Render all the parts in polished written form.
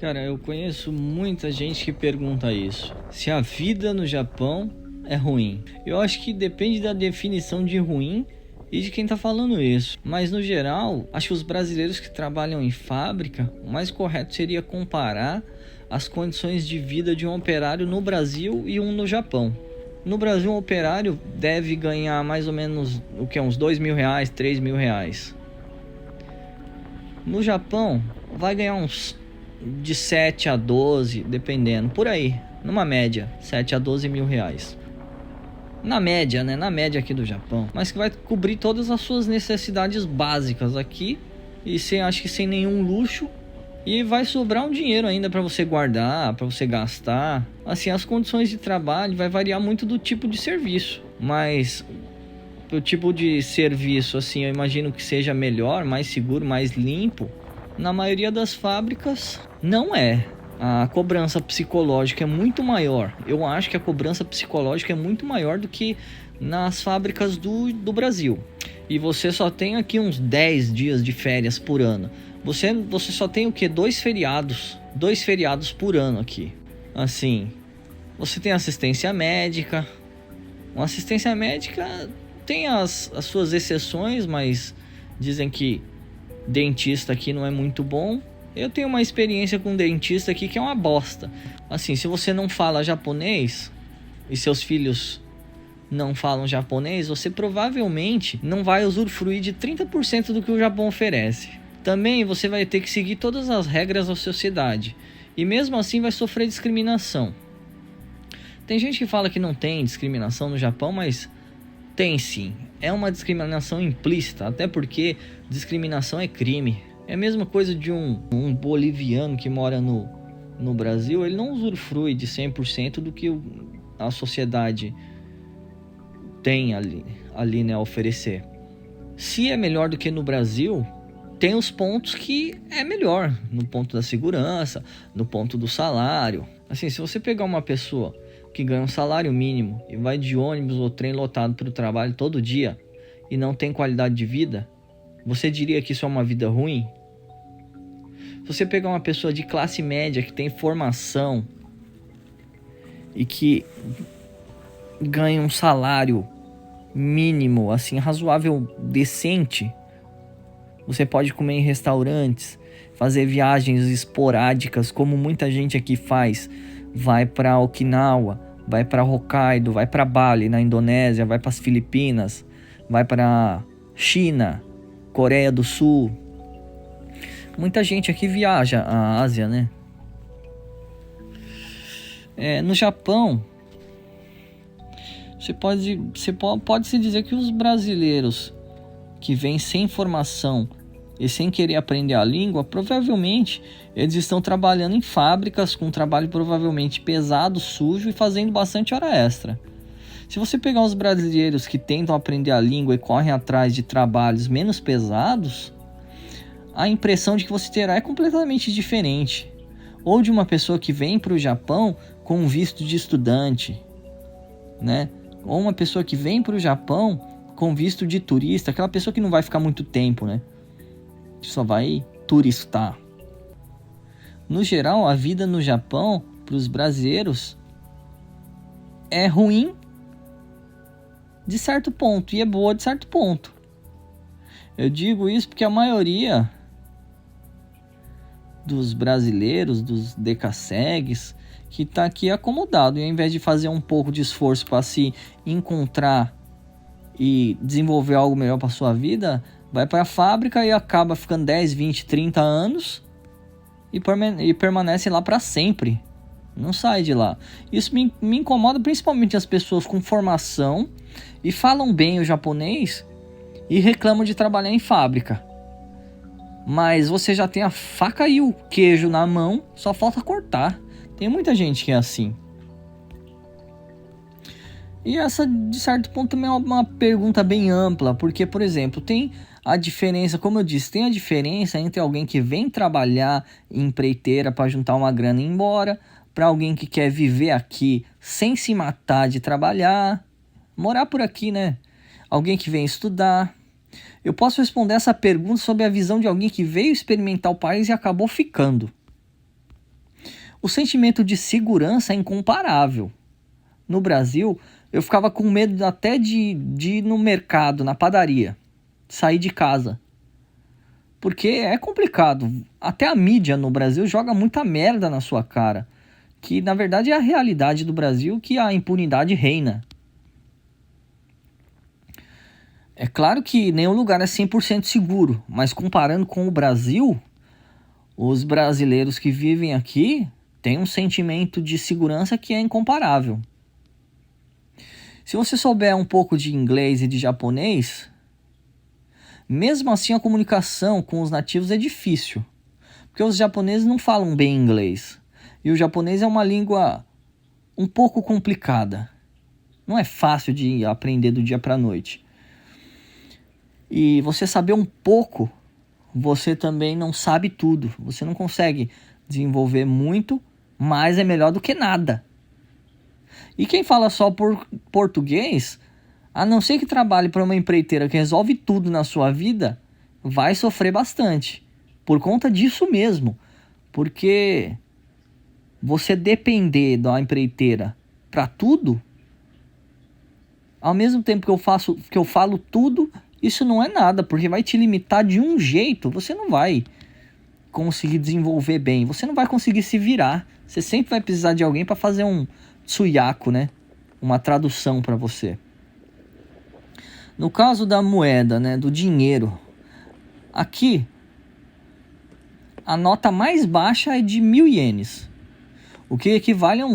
Cara, eu conheço muita gente que pergunta isso. Se a vida no Japão é ruim. Eu acho que depende da definição de ruim e de quem tá falando isso. Mas no geral, acho que os brasileiros que trabalham em fábrica, o mais correto seria comparar as condições de vida de um operário no Brasil e um no Japão. No Brasil, um operário deve ganhar mais ou menos uns R$ 2.000, R$ 3.000. No Japão, vai ganhar uns de 7 a 12, dependendo, por aí, numa média, 7 a 12 mil reais. Na média, né? Na média aqui do Japão. Mas que vai cobrir todas as suas necessidades básicas aqui. E acho que sem nenhum luxo. E vai sobrar um dinheiro ainda para você guardar, para você gastar. Assim, as condições de trabalho vai variar muito do tipo de serviço. Mas o tipo de serviço, assim, eu imagino que seja melhor, mais seguro, mais limpo. Na maioria das fábricas, não é. A cobrança psicológica é muito maior. Eu acho que a cobrança psicológica é muito maior do que nas fábricas do Brasil. E você só tem aqui uns 10 dias de férias por ano. Você só tem o quê? 2 feriados. 2 feriados por ano aqui. Assim, você tem assistência médica. Uma assistência médica tem as suas exceções, mas dizem que dentista aqui não é muito bom. Eu tenho uma experiência com um dentista aqui que é uma bosta. Assim, se você não fala japonês e seus filhos não falam japonês, você provavelmente não vai usufruir de 30% do que o Japão oferece. Também você vai ter que seguir todas as regras da sociedade. E mesmo assim vai sofrer discriminação. Tem gente que fala que não tem discriminação no Japão, mas tem sim. É uma discriminação implícita, até porque discriminação é crime. É a mesma coisa de um boliviano que mora no Brasil. Ele não usufrui de 100% do que a sociedade tem ali, né, a oferecer. Se é melhor do que no Brasil, tem os pontos que é melhor. No ponto da segurança, no ponto do salário. Assim, se você pegar uma pessoa que ganha um salário mínimo e vai de ônibus ou trem lotado para o trabalho todo dia e não tem qualidade de vida, você diria que isso é uma vida ruim? Se você pegar uma pessoa de classe média que tem formação e que ganha um salário mínimo, assim, razoável, decente, você pode comer em restaurantes, fazer viagens esporádicas, como muita gente aqui faz. Vai para Okinawa, vai para Hokkaido, vai para Bali, na Indonésia, vai para as Filipinas, vai para China, Coreia do Sul. Muita gente aqui viaja à Ásia, né? No Japão, você pode se dizer que os brasileiros que vêm sem formação e sem querer aprender a língua, provavelmente eles estão trabalhando em fábricas com trabalho provavelmente pesado, sujo e fazendo bastante hora extra. Se você pegar os brasileiros que tentam aprender a língua e correm atrás de trabalhos menos pesados, a impressão de que você terá é completamente diferente. Ou de uma pessoa que vem para o Japão com um visto de estudante, né? Ou uma pessoa que vem para o Japão com visto de turista, aquela pessoa que não vai ficar muito tempo, né? Só vai turistar. No geral, a vida no Japão, para os brasileiros, é ruim de certo ponto e é boa de certo ponto. Eu digo isso porque a maioria dos brasileiros, dos decassegues, que está aqui acomodado, e ao invés de fazer um pouco de esforço para se encontrar e desenvolver algo melhor para sua vida, vai para a fábrica e acaba ficando 10, 20, 30 anos e permanece lá para sempre. Não sai de lá. Isso me incomoda, principalmente as pessoas com formação e falam bem o japonês e reclamam de trabalhar em fábrica. Mas você já tem a faca e o queijo na mão, só falta cortar. Tem muita gente que é assim. E essa, de certo ponto, também é uma pergunta bem ampla, porque, por exemplo, tem a diferença, como eu disse, tem a diferença entre alguém que vem trabalhar em empreiteira para juntar uma grana e ir embora, para alguém que quer viver aqui sem se matar de trabalhar, morar por aqui, né? Alguém que vem estudar. Eu posso responder essa pergunta sob a visão de alguém que veio experimentar o país e acabou ficando. O sentimento de segurança é incomparável. No Brasil, eu ficava com medo até de ir no mercado, na padaria, sair de casa. Porque é complicado. Até a mídia no Brasil joga muita merda na sua cara. Que na verdade é a realidade do Brasil, que a impunidade reina. É claro que nenhum lugar é 100% seguro, mas comparando com o Brasil, os brasileiros que vivem aqui têm um sentimento de segurança que é incomparável. Se você souber um pouco de inglês e de japonês, mesmo assim a comunicação com os nativos é difícil, porque os japoneses não falam bem inglês. E o japonês é uma língua um pouco complicada. Não é fácil de aprender do dia para a noite. E você saber um pouco, você também não sabe tudo. Você não consegue desenvolver muito, mas é melhor do que nada. E quem fala só por português, a não ser que trabalhe para uma empreiteira que resolve tudo na sua vida, vai sofrer bastante. Por conta disso mesmo. Porque você depender da empreiteira para tudo, ao mesmo tempo que eu falo tudo, isso não é nada, porque vai te limitar de um jeito. Você não vai conseguir desenvolver bem, você não vai conseguir se virar. Você sempre vai precisar de alguém para fazer um tsuyaku, né? Uma tradução para você. No caso da moeda, né, do dinheiro, aqui a nota mais baixa é de 1.000 ienes, o que equivale a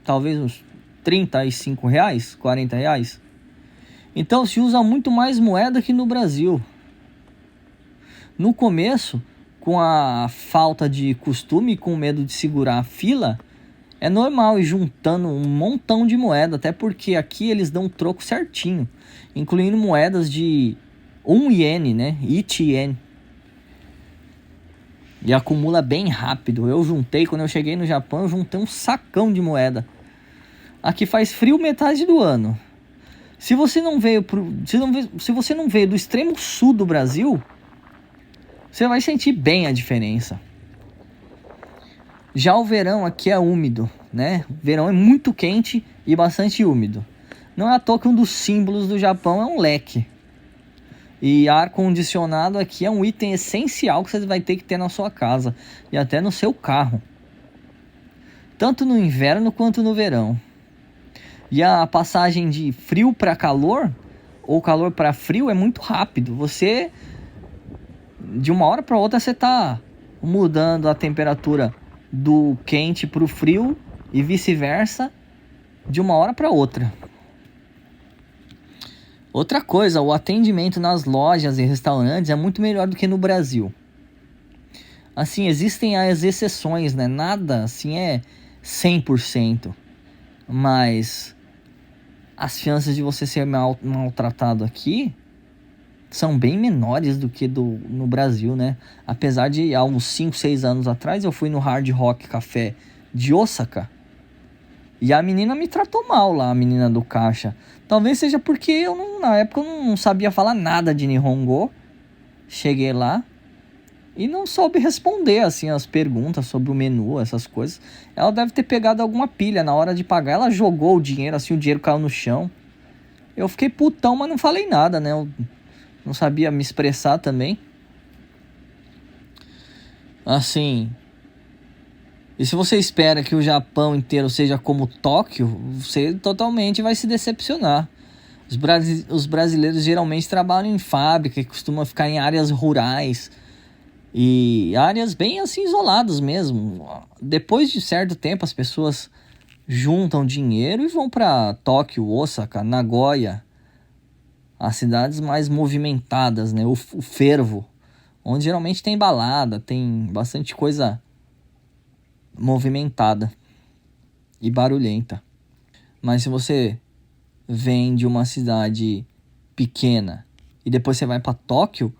talvez uns 35 reais, 40 reais. Então se usa muito mais moeda que no Brasil. No começo, com a falta de costume, com medo de segurar a fila, é normal ir juntando um montão de moeda, até porque aqui eles dão um troco certinho, incluindo moedas de 1 iene, né? 1 ien. E acumula bem rápido. Quando eu cheguei no Japão, eu juntei um sacão de moeda. Aqui faz frio metade do ano. Se você não veio do extremo sul do Brasil, você vai sentir bem a diferença. Já o verão aqui é úmido, né? O verão é muito quente e bastante úmido. Não é à toa que um dos símbolos do Japão é um leque. E ar-condicionado aqui é um item essencial que você vai ter que ter na sua casa e até no seu carro. Tanto no inverno quanto no verão. E a passagem de frio para calor, ou calor para frio, é muito rápido. De uma hora para outra, você está mudando a temperatura do quente para o frio e vice-versa, de uma hora para outra. Outra coisa, o atendimento nas lojas e restaurantes é muito melhor do que no Brasil. Assim, existem as exceções, né? Nada assim é 100%. Mas as chances de você ser maltratado aqui são bem menores do que no Brasil, né? Apesar de há uns 5, 6 anos atrás eu fui no Hard Rock Café de Osaka e a menina me tratou mal lá, a menina do caixa. Talvez seja porque na época eu não sabia falar nada de Nihongo. Cheguei lá e não soube responder assim as perguntas sobre o menu, essas coisas. Ela deve ter pegado alguma pilha na hora de pagar. Ela jogou o dinheiro, assim, o dinheiro caiu no chão. Eu fiquei putão, mas não falei nada, né? Eu não sabia me expressar também. Assim, e se você espera que o Japão inteiro seja como Tóquio, você totalmente vai se decepcionar. Os brasileiros geralmente trabalham em fábrica e costumam ficar em áreas rurais e áreas bem assim isoladas mesmo. Depois de certo tempo as pessoas juntam dinheiro e vão para Tóquio, Osaka, Nagoya, as cidades mais movimentadas, né? O fervo, onde geralmente tem balada, tem bastante coisa movimentada e barulhenta. Mas se você vem de uma cidade pequena e depois você vai para Tóquio,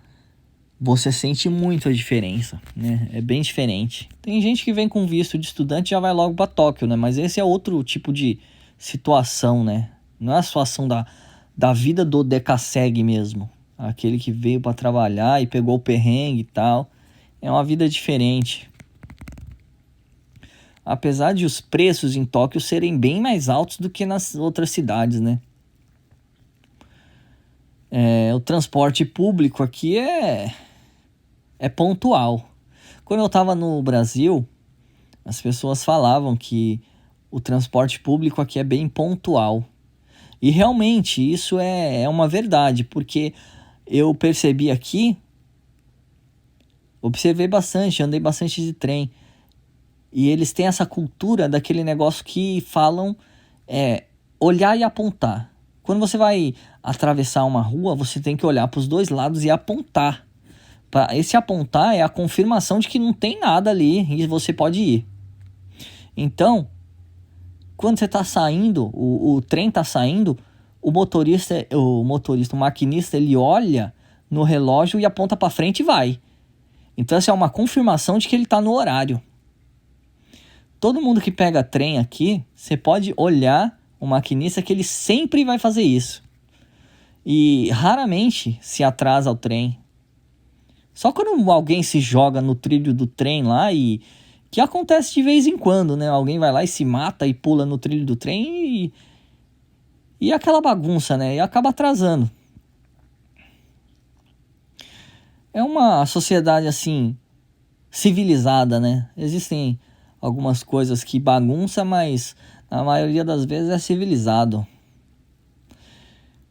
você sente muito a diferença, né? É bem diferente. Tem gente que vem com visto de estudante e já vai logo para Tóquio, né? Mas esse é outro tipo de situação, né? Não é a situação da vida do Decassegue mesmo. Aquele que veio para trabalhar e pegou o perrengue e tal. É uma vida diferente. Apesar de os preços em Tóquio serem bem mais altos do que nas outras cidades, né? O transporte público aqui é pontual. Quando eu estava no Brasil, as pessoas falavam que o transporte público aqui é bem pontual. E realmente isso é uma verdade, porque eu percebi aqui, observei bastante, andei bastante de trem. E eles têm essa cultura daquele negócio que falam olhar e apontar. Quando você vai atravessar uma rua, você tem que olhar para os dois lados e apontar. Esse apontar é a confirmação de que não tem nada ali e você pode ir. Então, quando você está saindo, o trem está saindo, o maquinista, ele olha no relógio e aponta para frente e vai. Então, essa é uma confirmação de que ele está no horário. Todo mundo que pega trem aqui, você pode olhar o maquinista que ele sempre vai fazer isso. E raramente se atrasa o trem. Só quando alguém se joga no trilho do trem lá e... que acontece de vez em quando, né? Alguém vai lá e se mata e pula no trilho do trem e aquela bagunça, né? E acaba atrasando. É uma sociedade, assim, civilizada, né? Existem algumas coisas que bagunça, mas a maioria das vezes é civilizado.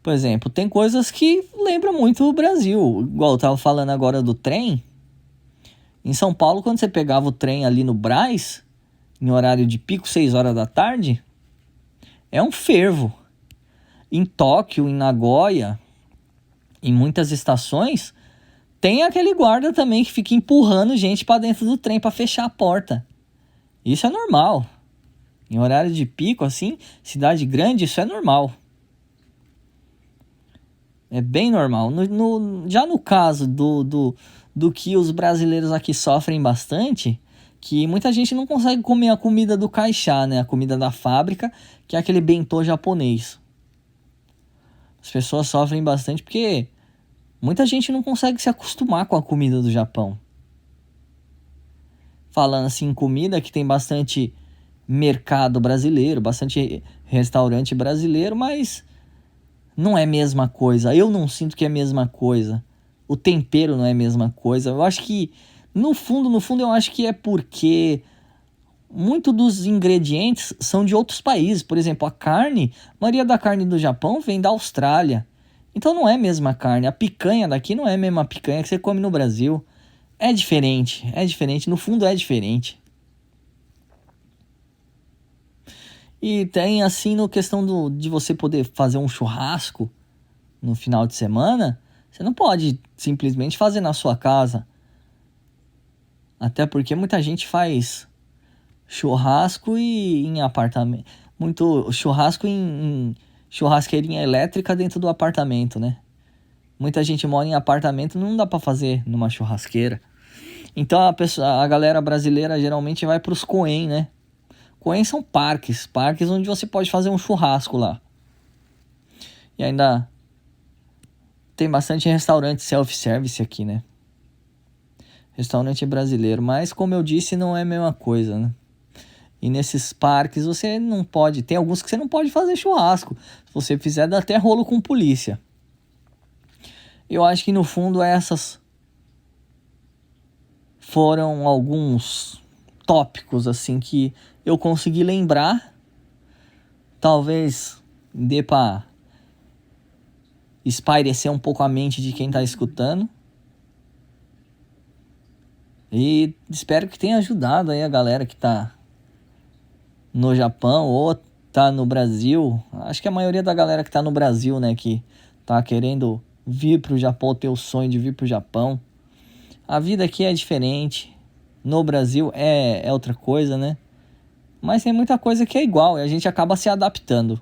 Por exemplo, tem coisas que lembram muito o Brasil. Igual eu tava falando agora do trem. Em São Paulo, quando você pegava o trem ali no Brás, em horário de pico, 6 horas da tarde, é um fervo. Em Tóquio, em Nagoya, em muitas estações, tem aquele guarda também que fica empurrando gente para dentro do trem para fechar a porta. Isso é normal. Em horário de pico, assim, cidade grande, isso é normal. É bem normal. Já no caso do que os brasileiros aqui sofrem bastante, que muita gente não consegue comer a comida do caixá, né? A comida da fábrica, que é aquele bentô japonês. As pessoas sofrem bastante porque muita gente não consegue se acostumar com a comida do Japão. Falando assim, comida que tem bastante mercado brasileiro, bastante restaurante brasileiro, mas não é a mesma coisa. Eu não sinto que é a mesma coisa. O tempero não é a mesma coisa. Eu acho que, no fundo, eu acho que é porque muito dos ingredientes são de outros países. Por exemplo, a maioria da carne do Japão vem da Austrália. Então não é a mesma carne. A picanha daqui não é a mesma picanha que você come no Brasil. É diferente. No fundo é diferente. E tem assim, no questão de você poder fazer um churrasco no final de semana, você não pode simplesmente fazer na sua casa. Até porque muita gente faz churrasco em apartamento. Muito churrasco em churrasqueirinha elétrica dentro do apartamento, né? Muita gente mora em apartamento, não dá pra fazer numa churrasqueira. Então a galera brasileira geralmente vai pros Koen, né? Koen são parques onde você pode fazer um churrasco lá. E ainda tem bastante restaurante self-service aqui, né? Restaurante brasileiro, mas como eu disse, não é a mesma coisa, né? E nesses parques você não pode, tem alguns que você não pode fazer churrasco. Se você fizer, dá até rolo com polícia. Eu acho que no fundo essas foram alguns tópicos assim que eu consegui lembrar. Talvez dê pra espairecer um pouco a mente de quem tá escutando. E espero que tenha ajudado aí a galera que tá no Japão ou tá no Brasil. Acho que a maioria da galera que tá no Brasil, né, que tá querendo vir pro Japão, ter o sonho de vir pro Japão. A vida aqui é diferente. No Brasil é outra coisa, né? Mas tem muita coisa que é igual e a gente acaba se adaptando.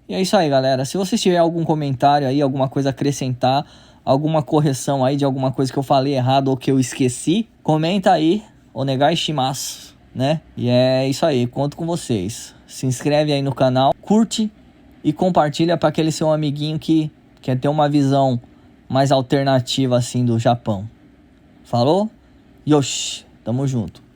E é isso aí, galera. Se você tiver algum comentário aí, alguma coisa a acrescentar, alguma correção aí de alguma coisa que eu falei errado ou que eu esqueci, comenta aí, onegai shimasu, né? E é isso aí, conto com vocês. Se inscreve aí no canal, curte e compartilha para aquele seu amiguinho que quer ter uma visão mais alternativa assim do Japão. Falou? Yoshi, tamo junto.